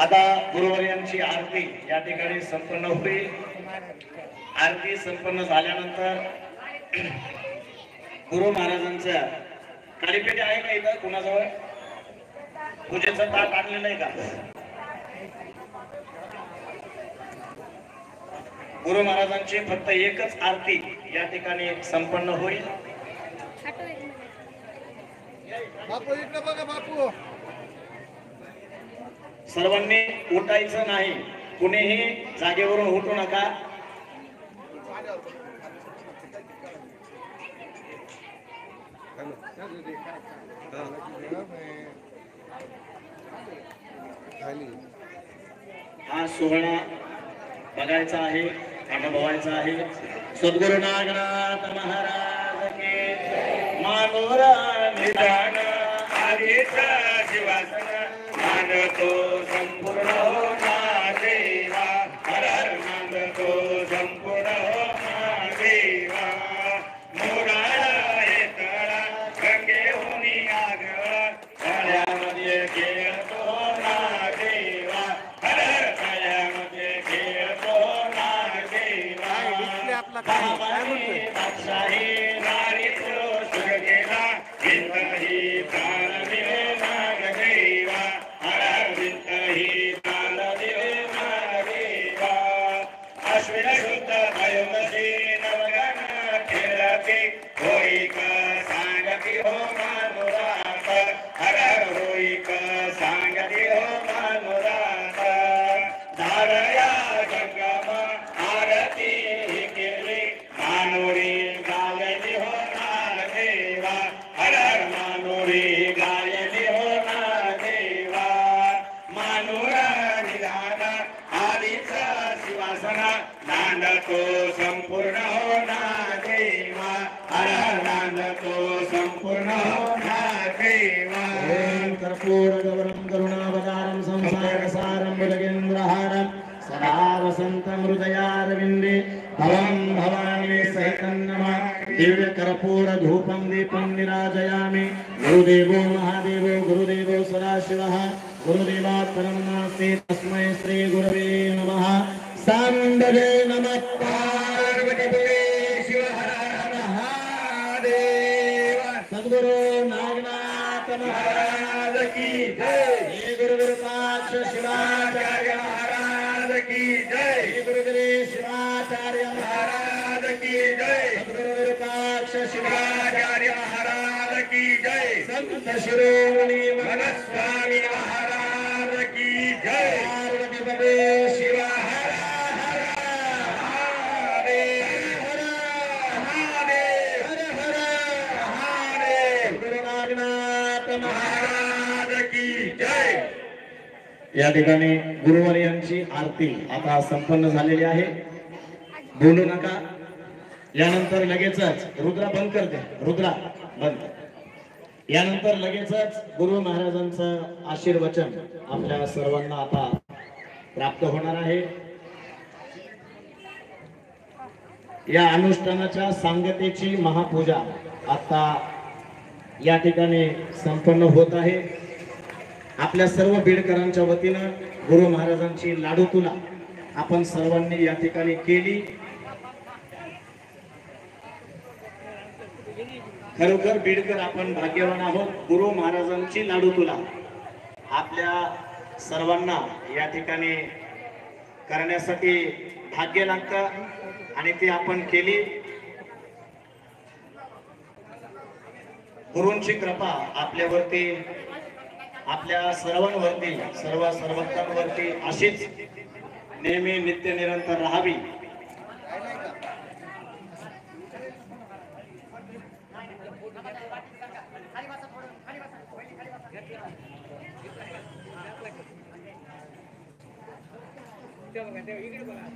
आता गुरुवर्यांची आरती या ठिकाणी संपन्न होईल। आरती संपन्न झाल्यानंतर गुरु महाराजांच्या काळीपेटी आहे का इथं कुणाजवळ? पूजेचं ताट आणलेलं आहे का? गुरु महाराजांची फक्त एकच आरती या ठिकाणी संपन्न होईल। बापू इकडे बघा बापू। सर्वांनी उठायचं नाही, कुणीही जागेवरून उठू नका। हा सोहळा बघायचा आहे, अनुभवायचा आहे। सद्गुरु नागनाथ महाराज के मानोरा निदान आदिचा शिवासन मानतो संपूर्ण हो ना देवा। हर हर मानतो संपूर्ण हो ना देवा। मोराळा येतळा गंगेहुनी आगळा तळ्यामध्ये खेळतो ना देवा। हर हर तळ्यामध्ये खेळतो ना देवा। बादशाही नारी पुरुष गेला इंद्रही प्राण दिले नाग देवा। हर हर विंतही प्राण दिले नाग देवा। अश्विन शुद्ध वयोमती नवगण खेळती होईक सांगती हो मानुरात। हर हर होईक सांगती हो मानुरात। धारया जंगम आरती केली मानुरी गायली हो ना देवा। हर हर मानुरी गायली हो ना देवा। मानुरा निधान आदिचा शिवासना नांदतो संपूर्ण हो ना देवा। हर हर नांदतो संपूर्ण हो ना देवा। कर्पूर गौरम करुणावतारम संसार सारम भुजगेंद्रहारम सदा वसंतम हृदयारविंदे भवं भवानी सहितं नमः। दिव्य कर्पूर धूपं दीपं निराजयामि। गुरुदेवो महादेवो गुरुदेवो सदाशिवः गुरुदेवात् परं नास्ति तस्मै श्री गुरवे नमः। सांबवे नमः पार्वतीपते शिव हर हर महादेव। सद्गुरु नागनाथ महाराज की जय। श्री गुरु विरूपाक्ष शिवाचार्य महाराज की जय। श्री गुरुदेव शिवाचार्य महाराज की जय। सद्गुरु विरूपाक्ष शिवाचार्य महाराज की जय। संत शिरोमणि मनस्वामी महाराज की जय। पार्वतीपते शिव हर हर महादेव। हर महादेव हर हर महादेव। गुरु नागनाथ महाराज की जय। या ठिकाणी गुरुवर्यांची आरती आता संपन्न झालेली आहे। बोलू नका। यानंतर लगेचच रुद्रा बंद करते, रुद्रा बंद। यानंतर लगेचच गुरु महाराजांचं आशीर्वचन आपल्या सर्वांना आता प्राप्त होणार आहे। या अनुष्ठानाच्या सांगतेची महापूजा आता या ठिकाणी संपन्न होत आहे। आपल्या सर्व बीडकरांच्या वतीनं गुरु महाराजांची लाडू तुला आपण सर्वांनी या ठिकाणी केली। खरोखर बीडकर आपण भाग्यवान आहोत। गुरु महाराजांची लाडू तुला आपल्या सर्वांना या ठिकाणी करण्यासाठी भाग्य लागतं आणि ते आपण केली। गुरूंची कृपा आपल्यावरती आपल्या सर्वांवरती सर्व भक्तांवरती अशीच नेहमी नित्य निरंतर राहावी। इकडे बघा